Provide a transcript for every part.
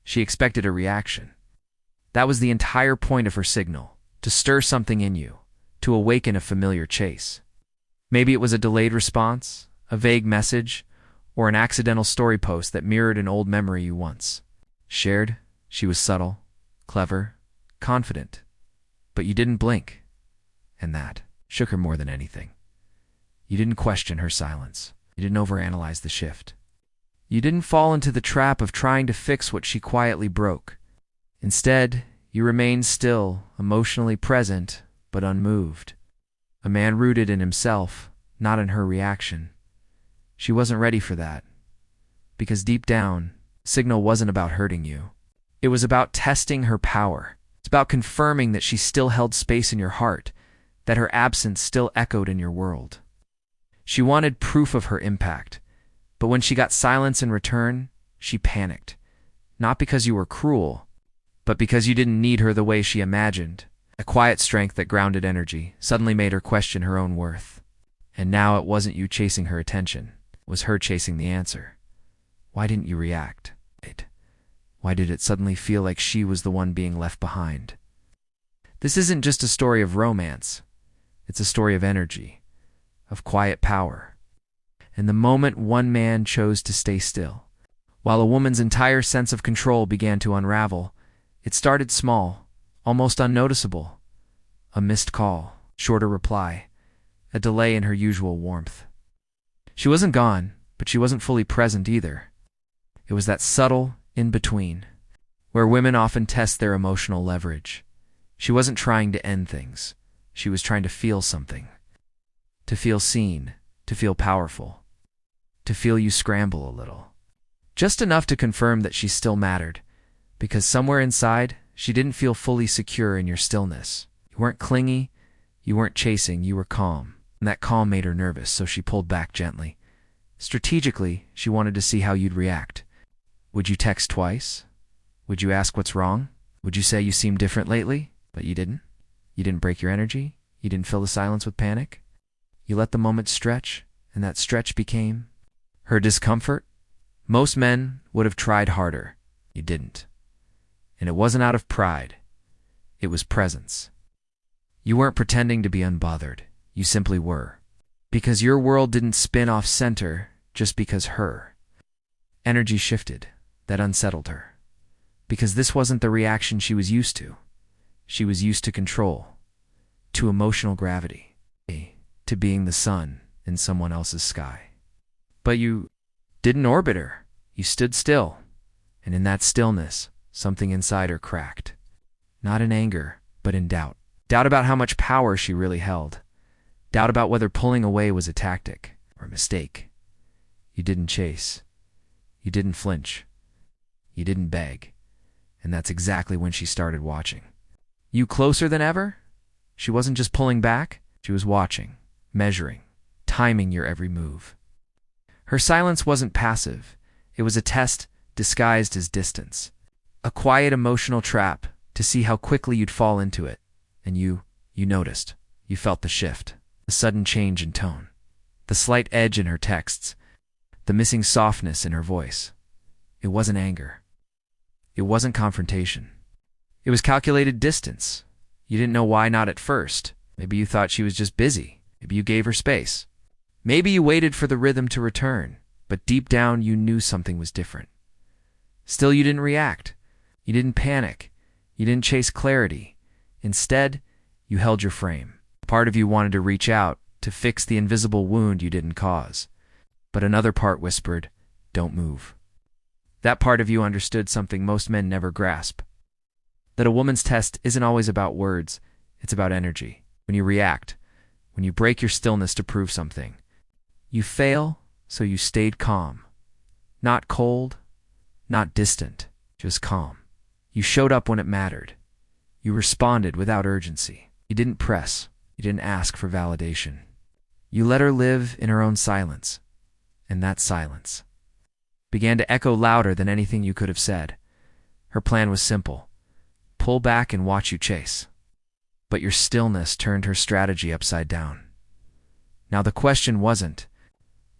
She expected a reaction. That was the entire point of her signal, to stir something in you, to awaken a familiar chase. Maybe it was a delayed response, a vague message, or an accidental story post that mirrored an old memory you once shared. She was subtle, clever, confident, but you didn't blink, and that shook her more than anything. You didn't question her silence. You didn't overanalyze the shift. You didn't fall into the trap of trying to fix what she quietly broke. Instead, you remained still, emotionally present, but unmoved. A man rooted in himself, not in her reaction. She wasn't ready for that. Because deep down, signal wasn't about hurting you. It was about testing her power. It's about confirming that she still held space in your heart, that her absence still echoed in your world. She wanted proof of her impact, but when she got silence in return, she panicked. Not because you were cruel, but because you didn't need her the way she imagined. A quiet strength that grounded energy suddenly made her question her own worth. And now it wasn't you chasing her attention. It was her chasing the answer. Why didn't you react? Why did it suddenly feel like she was the one being left behind? This isn't just a story of romance. It's a story of energy, of quiet power. And the moment one man chose to stay still, while a woman's entire sense of control began to unravel, it started small, almost unnoticeable. A missed call, shorter reply, a delay in her usual warmth. She wasn't gone, but she wasn't fully present either. It was that subtle in-between, where women often test their emotional leverage. She wasn't trying to end things. She was trying to feel something. To feel seen, to feel powerful, to feel you scramble a little. Just enough to confirm that she still mattered, because somewhere inside, she didn't feel fully secure in your stillness. You weren't clingy, you weren't chasing, you were calm. And that calm made her nervous, so she pulled back gently. Strategically, she wanted to see how you'd react. Would you text twice? Would you ask what's wrong? Would you say you seem different lately? But you didn't. You didn't break your energy. You didn't fill the silence with panic. You let the moment stretch, and that stretch became her discomfort. Most men would have tried harder. You didn't. And it wasn't out of pride. It was presence. You weren't pretending to be unbothered. You simply were. Because your world didn't spin off center just because her energy shifted. That unsettled her. Because this wasn't the reaction she was used to. She was used to control, to emotional gravity, to being the sun in someone else's sky. But you didn't orbit her. You stood still. And in that stillness, something inside her cracked. Not in anger, but in doubt. Doubt about how much power she really held. Doubt about whether pulling away was a tactic or a mistake. You didn't chase. You didn't flinch. You didn't beg. And that's exactly when she started watching. You closer than ever? She wasn't just pulling back. She was watching, measuring, timing your every move. Her silence wasn't passive. It was a test disguised as distance. A quiet emotional trap to see how quickly you'd fall into it. And you noticed. You felt the shift, the sudden change in tone, the slight edge in her texts, the missing softness in her voice. It wasn't anger. It wasn't confrontation. It was calculated distance. You didn't know why not at first. Maybe you thought she was just busy. Maybe you gave her space. Maybe you waited for the rhythm to return, but deep down you knew something was different. Still, you didn't react. You didn't panic. You didn't chase clarity. Instead, you held your frame. Part of you wanted to reach out, to fix the invisible wound you didn't cause. But another part whispered, "Don't move." That part of you understood something most men never grasp. That a woman's test isn't always about words, it's about energy. When you react, when you break your stillness to prove something, you fail, so you stayed calm. Not cold, not distant, just calm. You showed up when it mattered. You responded without urgency. You didn't press. You didn't ask for validation. You let her live in her own silence. And that silence began to echo louder than anything you could have said. Her plan was simple. Pull back and watch you chase. But your stillness turned her strategy upside down. Now the question wasn't,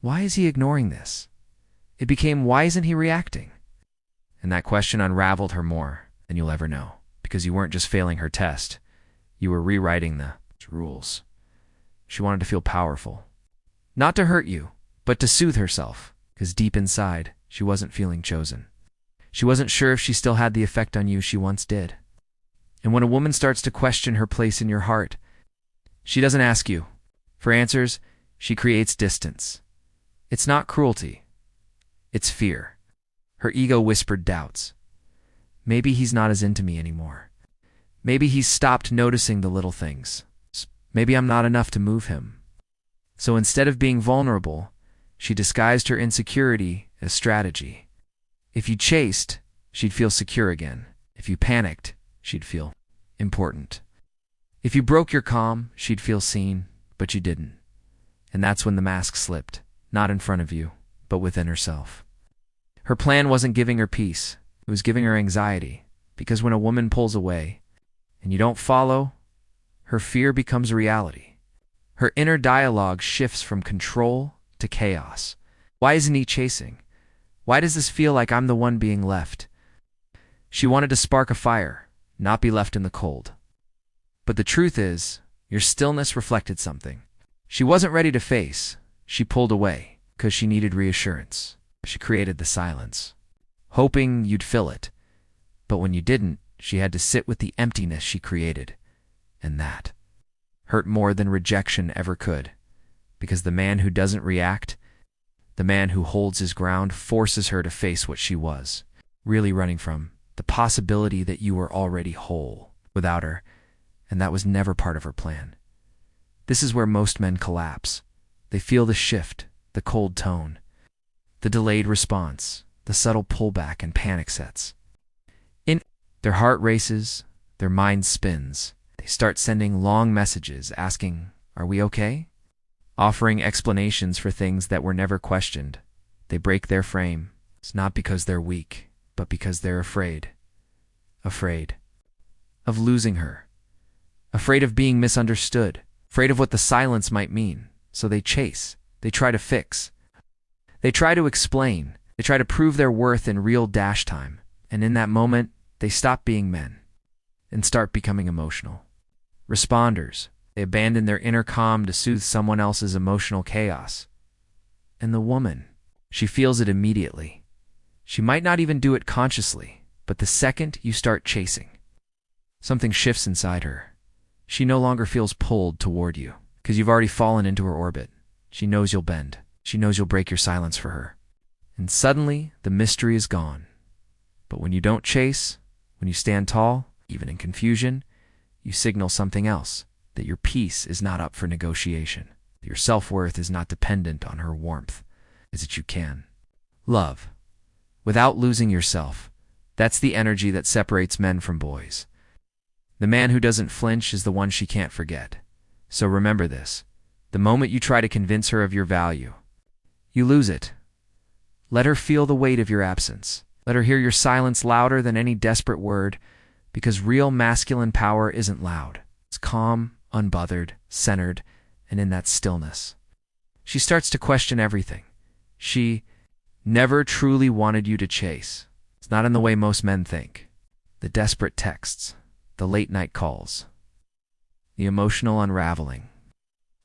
why is he ignoring this? It became, why isn't he reacting? And that question unraveled her more than you'll ever know, because you weren't just failing her test, you were rewriting the rules. She wanted to feel powerful. Not to hurt you, but to soothe herself, because deep inside, she wasn't feeling chosen. She wasn't sure if she still had the effect on you she once did. And when a woman starts to question her place in your heart, she doesn't ask you for answers, she creates distance. It's not cruelty. It's fear. Her ego whispered doubts. Maybe he's not as into me anymore. Maybe he's stopped noticing the little things. Maybe I'm not enough to move him. So instead of being vulnerable, she disguised her insecurity as strategy. If you chased, she'd feel secure again. If you panicked, she'd feel important. If you broke your calm, she'd feel seen, but you didn't. And that's when the mask slipped, not in front of you, but within herself. Her plan wasn't giving her peace, it was giving her anxiety, because when a woman pulls away, and you don't follow, her fear becomes a reality. Her inner dialogue shifts from control to chaos. Why isn't he chasing? Why does this feel like I'm the one being left? She wanted to spark a fire, not be left in the cold. But the truth is, your stillness reflected something. She wasn't ready to face. She pulled away, because she needed reassurance. She created the silence, hoping you'd fill it. But when you didn't, she had to sit with the emptiness she created. And that hurt more than rejection ever could. Because the man who doesn't react, the man who holds his ground, forces her to face what she was really running from, the possibility that you were already whole without her, and that was never part of her plan. This is where most men collapse. They feel the shift, the cold tone, the delayed response, the subtle pullback, and panic sets. Their heart races, their mind spins. They start sending long messages asking, "Are we okay?" Offering explanations for things that were never questioned. They break their frame. It's not because they're weak, but because they're afraid. Afraid of losing her. Afraid of being misunderstood. Afraid of what the silence might mean. So they chase. They try to fix. They try to explain. They try to prove their worth in real dash time. And in that moment, they stop being men and start becoming emotional. Responders. They abandon their inner calm to soothe someone else's emotional chaos. And the woman, she feels it immediately. She might not even do it consciously, but the second you start chasing, something shifts inside her. She no longer feels pulled toward you, because you've already fallen into her orbit. She knows you'll bend. She knows you'll break your silence for her. And suddenly, the mystery is gone. But when you don't chase, when you stand tall, even in confusion, you signal something else. That your peace is not up for negotiation. That your self-worth is not dependent on her warmth. Is that you can love without losing yourself. That's the energy that separates men from boys. The man who doesn't flinch is the one she can't forget. So remember this. The moment you try to convince her of your value, you lose it. Let her feel the weight of your absence. Let her hear your silence louder than any desperate word, because real masculine power isn't loud. It's calm, unbothered, centered, and in that stillness. She starts to question everything. She never truly wanted you to chase. It's not in the way most men think. The desperate texts, the late-night calls, the emotional unraveling.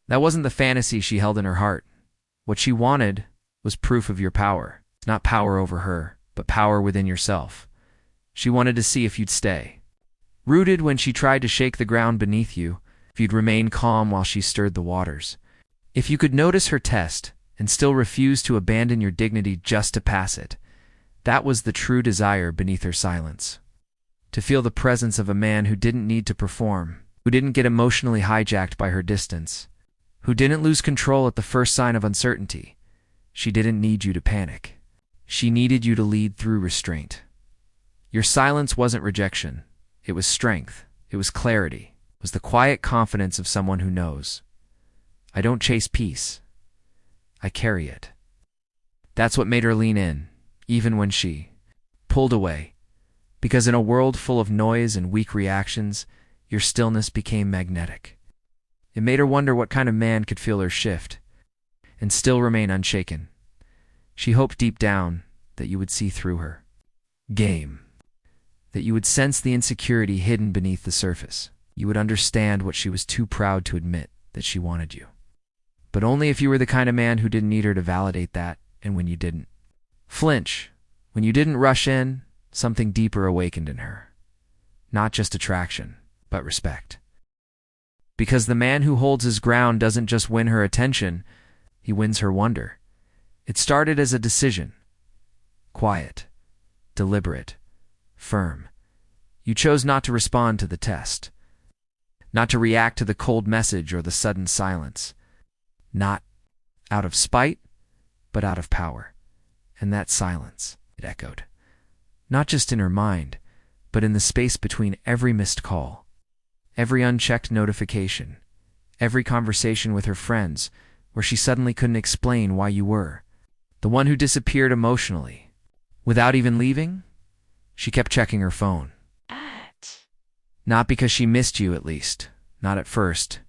That wasn't the fantasy she held in her heart. What she wanted was proof of your power. It's not power over her, but power within yourself. She wanted to see if you'd stay. Rooted when she tried to shake the ground beneath you, if you'd remain calm while she stirred the waters. If you could notice her test and still refuse to abandon your dignity just to pass it. That was the true desire beneath her silence. To feel the presence of a man who didn't need to perform, who didn't get emotionally hijacked by her distance, who didn't lose control at the first sign of uncertainty. She didn't need you to panic. She needed you to lead through restraint. Your silence wasn't rejection. It was strength. It was clarity. It was the quiet confidence of someone who knows. I don't chase peace. I carry it. That's what made her lean in, even when she pulled away. Because in a world full of noise and weak reactions, your stillness became magnetic. It made her wonder what kind of man could feel her shift and still remain unshaken. She hoped deep down that you would see through her. game. That you would sense the insecurity hidden beneath the surface. You would understand what she was too proud to admit, that she wanted you. But only if you were the kind of man who didn't need her to validate that, and when you didn't. Flinch. When you didn't rush in, something deeper awakened in her. Not just attraction, but respect. Because the man who holds his ground doesn't just win her attention, he wins her wonder. It started as a decision. Quiet, deliberate, firm. You chose not to respond to the test. Not to react to the cold message or the sudden silence. Not out of spite, but out of power. And that silence, it echoed. Not just in her mind, but in the space between every missed call, every unchecked notification, every conversation with her friends where she suddenly couldn't explain why you were. The one who disappeared emotionally. Without even leaving, she kept checking her phone. Not because she missed you, at least, not at first,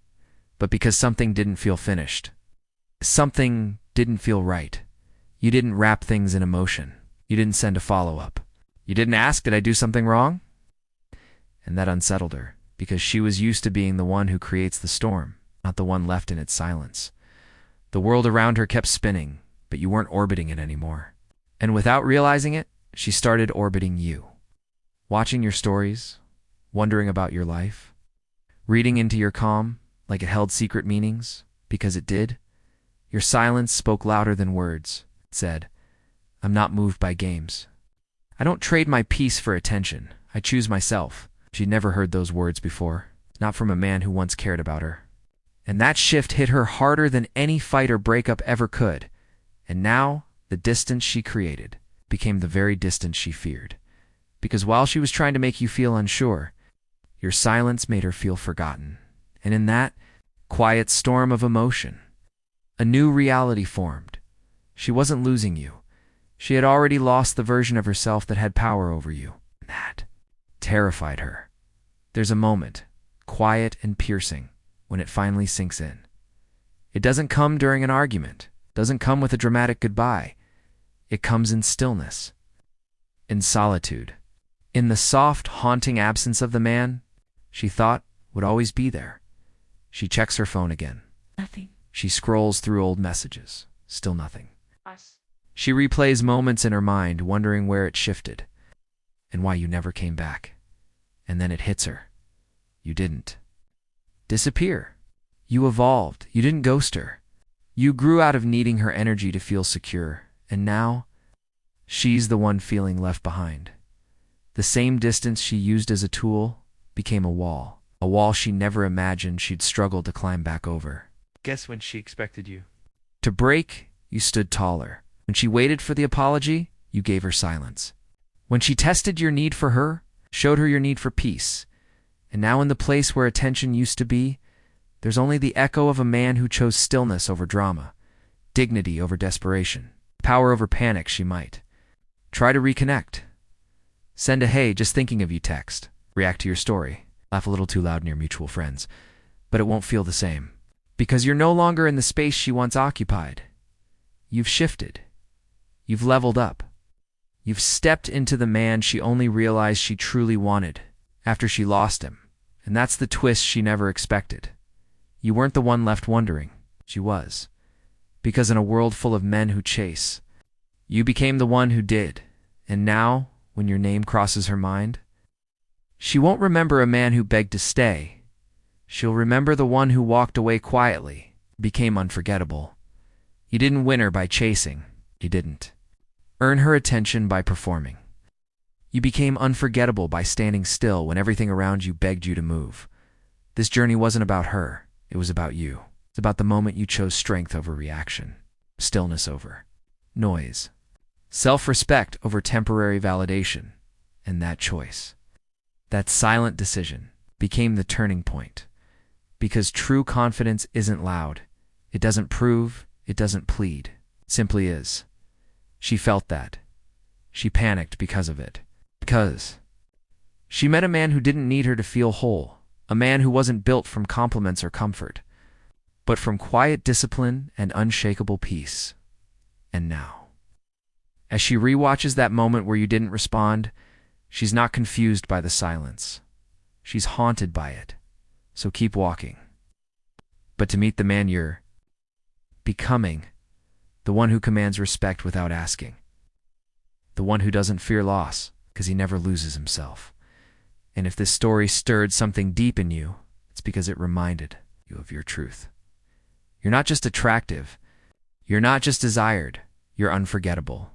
but because something didn't feel finished. Something didn't feel right. You didn't wrap things in emotion. You didn't send a follow-up. You didn't ask, did I do something wrong? And that unsettled her, because she was used to being the one who creates the storm, not the one left in its silence. The world around her kept spinning, but you weren't orbiting it anymore. And without realizing it, she started orbiting you. Watching your stories, wondering about your life, reading into your calm like it held secret meanings, because it did. Your silence spoke louder than words. It said, I'm not moved by games. I don't trade my peace for attention. I choose myself. She'd never heard those words before, not from a man who once cared about her. And that shift hit her harder than any fight or breakup ever could. And now, the distance she created became the very distance she feared. Because while she was trying to make you feel unsure, your silence made her feel forgotten. And in that quiet storm of emotion, a new reality formed. She wasn't losing you. She had already lost the version of herself that had power over you. And that terrified her. There's a moment, quiet and piercing, when it finally sinks in. It doesn't come during an argument. It doesn't come with a dramatic goodbye. It comes in stillness, in solitude, in the soft, haunting absence of the man she thought would always be there. She checks her phone again. Nothing. She scrolls through old messages. Still nothing. She replays moments in her mind, wondering where it shifted and why you never came back. And then it hits her. You didn't disappear. You evolved. You didn't ghost her. You grew out of needing her energy to feel secure. And now, she's the one feeling left behind. The same distance she used as a tool became a wall she never imagined she'd struggle to climb back over. Guess when she expected you. To break, you stood taller. When she waited for the apology, you gave her silence. When she tested your need for her, showed her your need for peace. And now in the place where attention used to be, there's only the echo of a man who chose stillness over drama, dignity over desperation, power over panic. She might try to reconnect. Send a "hey, just thinking of you" text. React to your story. Laugh a little too loud near mutual friends. But it won't feel the same. Because you're no longer in the space she once occupied. You've shifted. You've leveled up. You've stepped into the man she only realized she truly wanted after she lost him. And that's the twist she never expected. You weren't the one left wondering. She was. Because in a world full of men who chase, you became the one who did. And now, when your name crosses her mind, she won't remember a man who begged to stay. She'll remember the one who walked away quietly, became unforgettable. You didn't win her by chasing. You didn't earn her attention by performing. You became unforgettable by standing still when everything around you begged you to move. This journey wasn't about her. It was about you. It's about the moment you chose strength over reaction, stillness over noise, self-respect over temporary validation. And that choice, that silent decision, became the turning point. Because true confidence isn't loud. It doesn't prove. It doesn't plead. It simply is. She felt that. She panicked because of it. Because she met a man who didn't need her to feel whole. A man who wasn't built from compliments or comfort, but from quiet discipline and unshakable peace. And As she rewatches that moment where you didn't respond, she's not confused by the silence. She's haunted by it. So keep walking. But to meet the man you're becoming, the one who commands respect without asking, the one who doesn't fear loss because he never loses himself. And if this story stirred something deep in you, it's because it reminded you of your truth. You're not just attractive. You're not just desired. You're unforgettable.